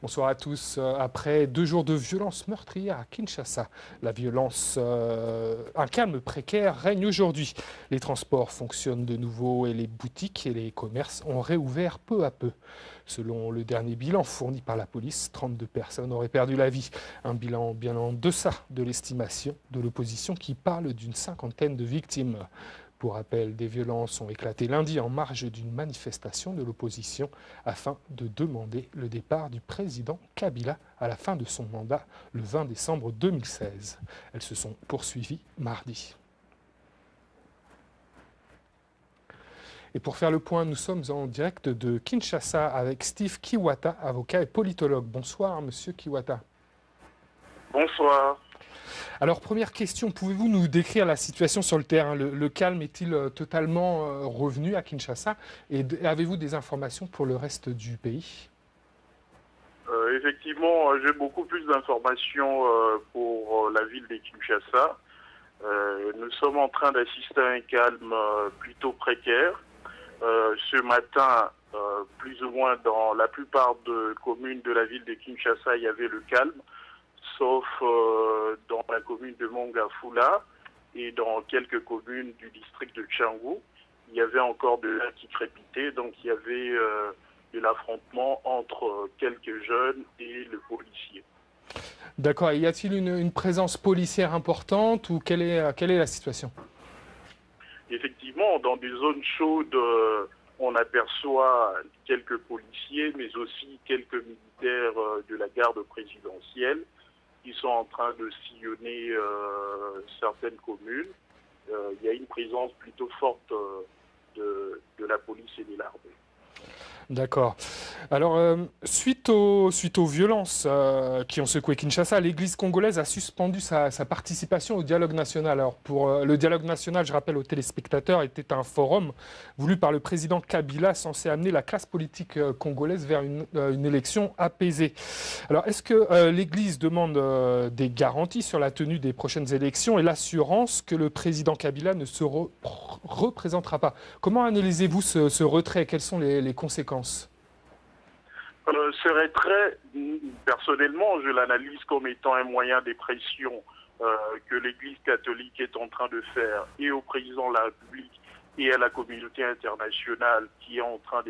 Bonsoir à tous. Après 2 jours de violence meurtrière à Kinshasa, un calme précaire règne aujourd'hui. Les transports fonctionnent de nouveau et les boutiques et les commerces ont réouvert peu à peu. Selon le dernier bilan fourni par la police, 32 personnes auraient perdu la vie. Un bilan bien en deçà de l'estimation de l'opposition qui parle d'une cinquantaine de victimes. Pour rappel, des violences ont éclaté lundi en marge d'une manifestation de l'opposition afin de demander le départ du président Kabila à la fin de son mandat le 20 décembre 2016. Elles se sont poursuivies mardi. Et pour faire le point, nous sommes en direct de Kinshasa avec Steve Kiwata, avocat et politologue. Bonsoir, monsieur Kiwata. Bonsoir. Alors, première question, pouvez-vous nous décrire la situation sur le terrain? Le calme est-il totalement revenu à Kinshasa? Et avez-vous des informations pour le reste du pays? Effectivement, j'ai beaucoup plus d'informations pour la ville de Kinshasa. Nous sommes en train d'assister à un calme plutôt précaire. Ce matin, plus ou moins dans la plupart des communes de la ville de Kinshasa, il y avait le calme, sauf dans la commune de Mongafula et dans quelques communes du district de Tchangou. Il y avait encore de l'air qui crépitait, donc il y avait de l'affrontement entre quelques jeunes et le policier. D'accord. Et y a-t-il une présence policière importante ou quelle est la situation? Effectivement, dans des zones chaudes, on aperçoit quelques policiers, mais aussi quelques militaires de la garde présidentielle qui sont en train de sillonner certaines communes. Il y a une présence plutôt forte de la police et de l'armée. D'accord. Alors, suite aux violences qui ont secoué Kinshasa, l'Église congolaise a suspendu sa participation au dialogue national. Alors, pour le dialogue national, je rappelle aux téléspectateurs, était un forum voulu par le président Kabila censé amener la classe politique congolaise vers une élection apaisée. Alors, est-ce que l'Église demande des garanties sur la tenue des prochaines élections et l'assurance que le président Kabila ne se représentera pas? Comment analysez-vous ce retrait? Quelles sont les conséquences? Serait très, personnellement, je l'analyse comme étant un moyen de pression que l'Église catholique est en train de faire et au président de la République et à la communauté internationale qui est en train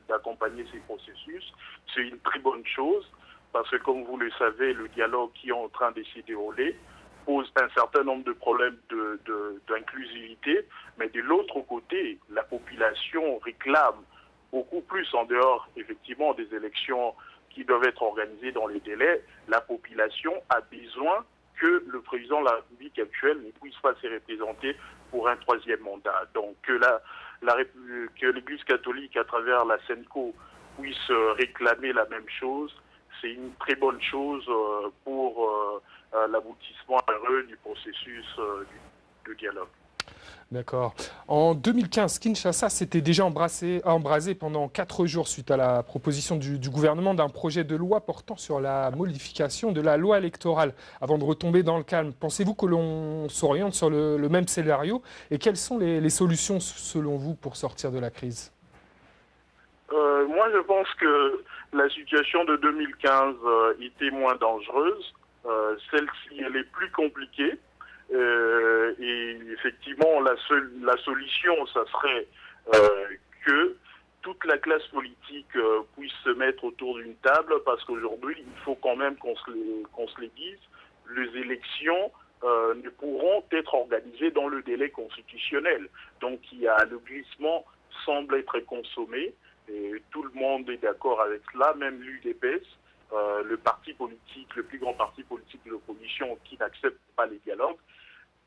d'accompagner ces processus. C'est une très bonne chose parce que, comme vous le savez, le dialogue qui est en train de se dérouler pose un certain nombre de problèmes d'inclusivité, mais de l'autre côté, la population réclame beaucoup plus en dehors, effectivement, des élections qui doivent être organisées dans les délais. La population a besoin que le président de la République actuelle ne puisse pas se représenter pour un troisième mandat. Donc que l'Église catholique, à travers la SENCO, puisse réclamer la même chose, c'est une très bonne chose pour l'aboutissement heureux du processus de dialogue. D'accord. En 2015, Kinshasa s'était déjà embrasé pendant 4 jours suite à la proposition du gouvernement d'un projet de loi portant sur la modification de la loi électorale. Avant de retomber dans le calme, pensez-vous que l'on s'oriente sur le même scénario? Et quelles sont les solutions selon vous pour sortir de la crise? Moi, je pense que la situation de 2015 était moins dangereuse. Celle-ci, elle est plus compliquée. Et effectivement, la solution, ça serait que toute la classe politique puisse se mettre autour d'une table, parce qu'aujourd'hui, il faut quand même qu'on se le dise, les élections ne pourront être organisées dans le délai constitutionnel. Donc, le glissement semble être consommé, et tout le monde est d'accord avec cela, même l'UDPS, le parti politique, le plus grand parti politique de l'opposition qui n'accepte pas les dialogues.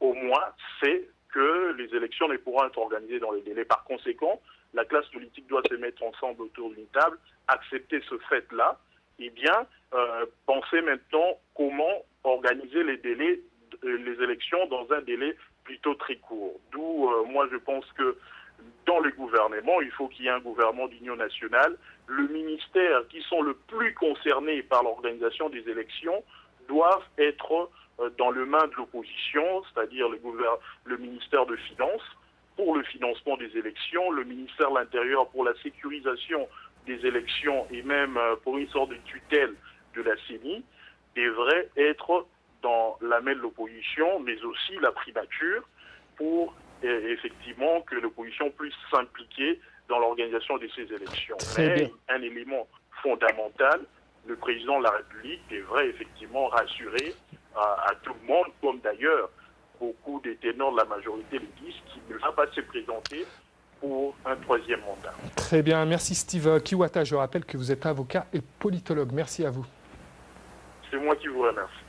Au moins, c'est que les élections ne pourront être organisées dans les délais. Par conséquent, la classe politique doit se mettre ensemble autour d'une table, accepter ce fait-là, et bien penser maintenant comment organiser les élections dans un délai plutôt très court. D'où, moi, je pense que dans le gouvernement, il faut qu'il y ait un gouvernement d'union nationale. Le ministère qui sont le plus concernés par l'organisation des élections doivent être dans le main de l'opposition, c'est-à-dire le ministère de Finances pour le financement des élections, le ministère de l'Intérieur pour la sécurisation des élections et même pour une sorte de tutelle de la CENI devrait être dans la main de l'opposition, mais aussi la primature pour effectivement que l'opposition puisse s'impliquer dans l'organisation de ces élections. Mais un élément fondamental, le président de la République devrait effectivement rassurer à tout le monde, comme d'ailleurs beaucoup des ténors de la majorité le disent, qu'il ne va pas se présenter pour un troisième mandat. Très bien, merci Steve Kiwata. Je rappelle que vous êtes avocat et politologue. Merci à vous. C'est moi qui vous remercie.